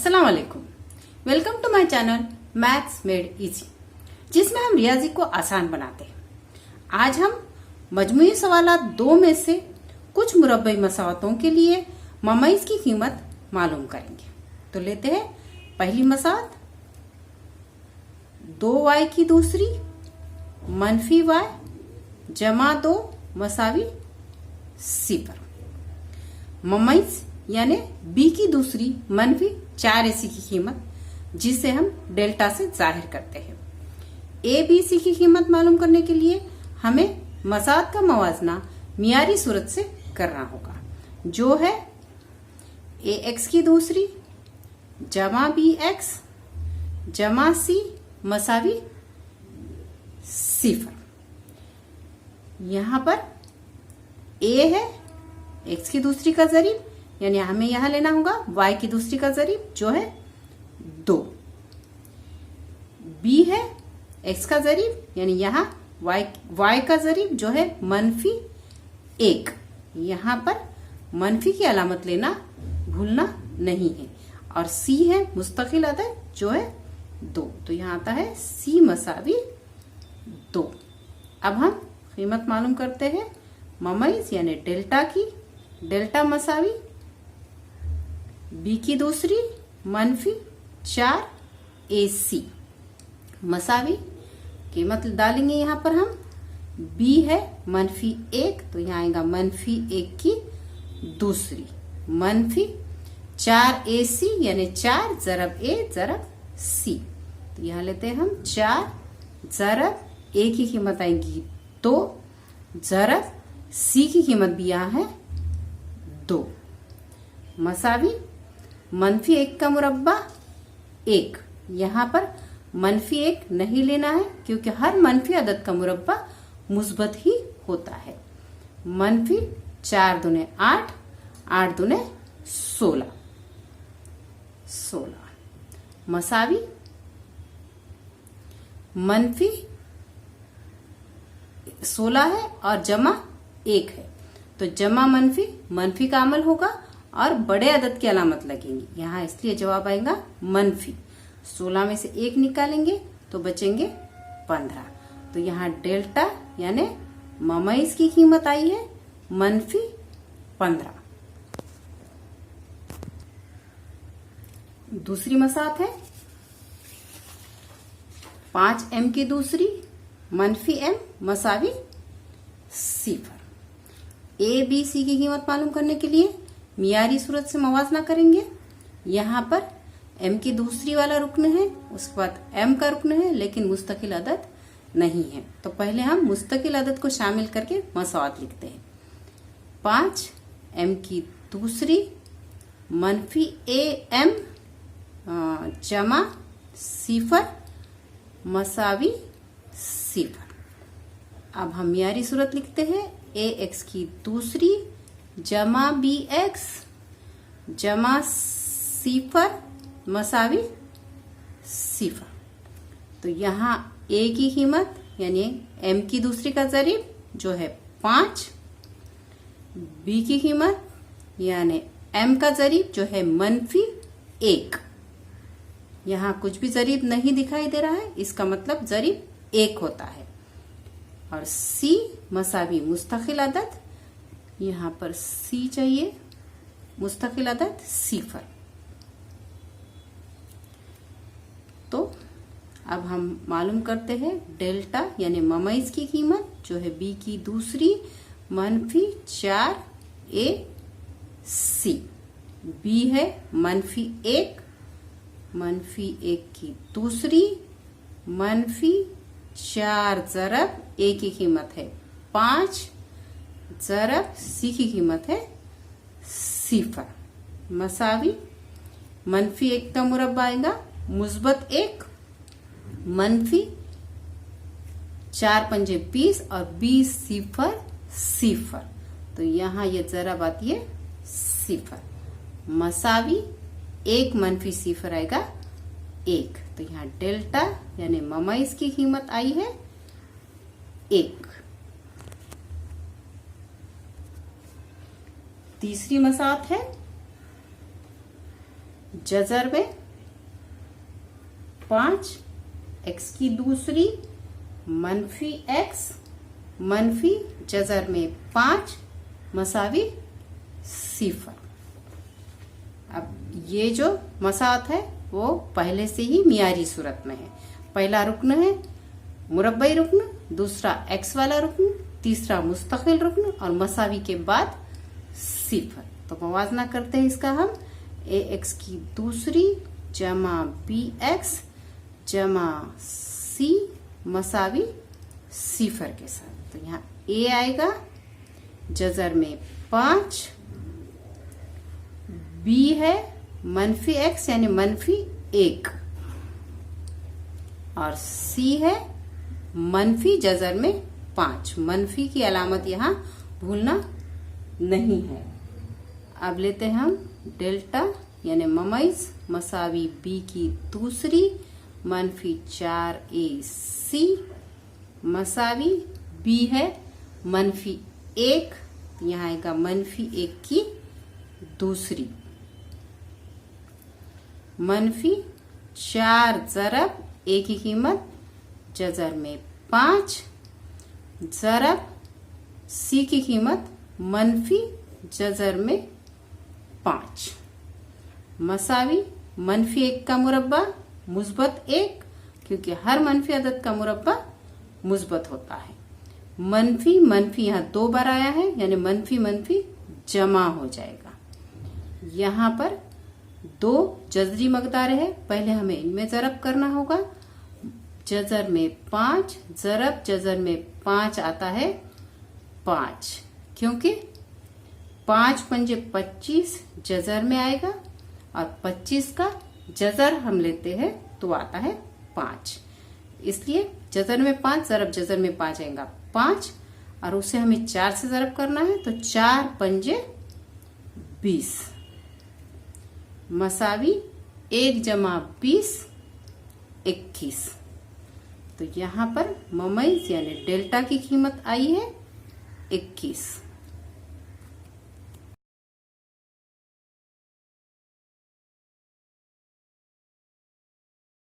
अस्सलाम वालेकुम। Welcome to my channel maths made easy, जिसमें हम रियाजी को आसान बनाते हैं। आज हम मजमूई सवालात 2 में से कुछ मुरब्बई मसावतों के लिए ममाइज की कीमत मालूम करेंगे। तो लेते हैं पहली मसावत, 2y की दूसरी मनफी y जमा 2 मसावी 0। ममाइज यानी b की दूसरी मनफी 4ac की कीमत, जिसे हम डेल्टा से जाहिर करते हैं। abc की कीमत मालूम करने के लिए हमें मसावत का मवाजना मियारी सूरत से करना होगा, जो है ax की दूसरी जमा bx जमा c मसावी 0। यहाँ पर a है x की दूसरी का जरीब, यानी हमें यहां लेना होगा y की दूसरी का जरीब, जो है 2। b है x का जरीब, यानी यहाँ y का जरीब, जो है मनफी 1। यहाँ पर मनफी की अलामत लेना भूलना नहीं है। और c है मुस्तकिल अदद, जो है 2। तो यहाँ आता है c मसावी 2। अब हम कीमत मालूम करते हैं ममाइज यानी डेल्टा की। डेल्टा मसावी b की दूसरी मनफी 4ac मसावी कीमत डालेंगे। यहाँ पर हम b है मनफी 1, तो यहाँ आएगा मनफी 1 की दूसरी मनफी 4ac, यानी 4 ज़रब a ज़रब c। तो यहाँ लेते हैं हम 4 ज़रब a की कीमत आएगी 2 ज़रब c की कीमत भी यहाँ है 2 मसावी मनफी 1 का मुरब्बा 1। यहाँ पर मनफी 1 नहीं लेना है, क्योंकि हर मनफी अदद का मुरब्बा मुस्बत ही होता है। मनफी 4 दूने 8, 8 दूने 16 मसावी मनफी 16 है और जमा 1 है, तो जमा मनफी मनफी का अमल होगा और बड़े अदद की अलामत लगेंगी। यहाँ इसलिए जवाब आएगा मनफी। 16 में से 1 निकालेंगे तो बचेंगे 15। तो यहाँ डेल्टा यानी ममाइज की कीमत आई है मनफी 15। दूसरी मसात है 5m की दूसरी मनफी m मसावी 0। a b c की कीमत मालूम करने के लिए मियारी सूरत से मवाजना करेंगे। यहाँ पर m की दूसरी वाला रुकन है, उसके बाद m का रुकन है, लेकिन मुस्तकिल अदद नहीं है। तो पहले हम मुस्तकिल अदद को शामिल करके मसावत लिखते हैं। 5m की दूसरी मनफी am जमा 0 मसावी 0। अब हम मियारी सूरत लिखते हैं ax की दूसरी जमा bx जमा 0 मसावी 0। तो यहाँ a की कीमत यानी m की दूसरी का जरीब, जो है 5, b की कीमत यानी m का जरीब, जो है मनफी 1। यहाँ कुछ भी जरीब नहीं दिखाई दे रहा है, इसका मतलब जरीब 1 होता है। और c मसावी मुस्तकिल अदद, यहाँ पर c चाहिए मुस्तकिल अदद 0। तो अब हम मालूम करते हैं डेल्टा यानी ममाइज की कीमत, जो है b की दूसरी मनफी 4ac। b है मनफी 1 की दूसरी मनफी 4 ज़रब a की कीमत है 5 ज़रब c की कीमत है 0 मसावी मनफी 1 का मुरब्बा आएगा मुस्बत 1 मनफी 4 पंजे 20 और 20 0। तो यहाँ ये ज़रब आती है 0 मसावी 1 मनफी 0 आएगा 1। तो यहाँ डेल्टा यानी ममाइज की कीमत आई है 1। तीसरी मसात है जजर में 5, x की दूसरी मनफी x, मनफी जजर में 5 मसावी 0। अब ये जो मसात है वो पहले से ही मियारी सूरत में है। पहला रुक्न है मुरब्बई रुक्न, दूसरा x वाला रुक्न, तीसरा मुस्तकिल रुक्न और मसावी के बाद 0। तो मवाजना करते हैं इसका हम ax की दूसरी जमा bx जमा c मसावी 0 के साथ। तो यहाँ a आएगा जजर में 5, b है मनफी x यानी मनफी 1 और c है मनफी जजर में 5। मनफी की अलामत यहाँ भूलना नहीं है। अब लेते हैं हम डेल्टा यानी ममैज मसावी b की दूसरी मनफी 4ac मसावी b है मनफी 1, यहाँ आएगा मनफी 1 की दूसरी, मनफी 4 ज़रब a की कीमत जजर में 5 ज़रब c की कीमत मनफी जजर में 5 मसावी मनफी 1 का मुरब्बा मुस्बत 1, क्योंकि हर मनफी अदद का मुरब्बा मुस्बत होता है। मनफी मनफी यहाँ 2 बार आया है यानी मनफी मनफी जमा हो जाएगा। यहाँ पर 2 जजरी मकदार है, पहले हमें इनमें ज़रब करना होगा। जजर में 5 ज़रब जजर में 5 आता है 5, क्योंकि 5 पंजे 25 जजर में आएगा और 25 का जजर हम लेते हैं तो आता है 5, इसलिए जजर में 5 ज़रब जजर में 5 आएगा 5 और उसे हमें 4 से ज़रब करना है तो 4 पंजे 20 मसावी 1 जमा 20 21। तो यहाँ पर ममैज यानी डेल्टा की कीमत आई है 21।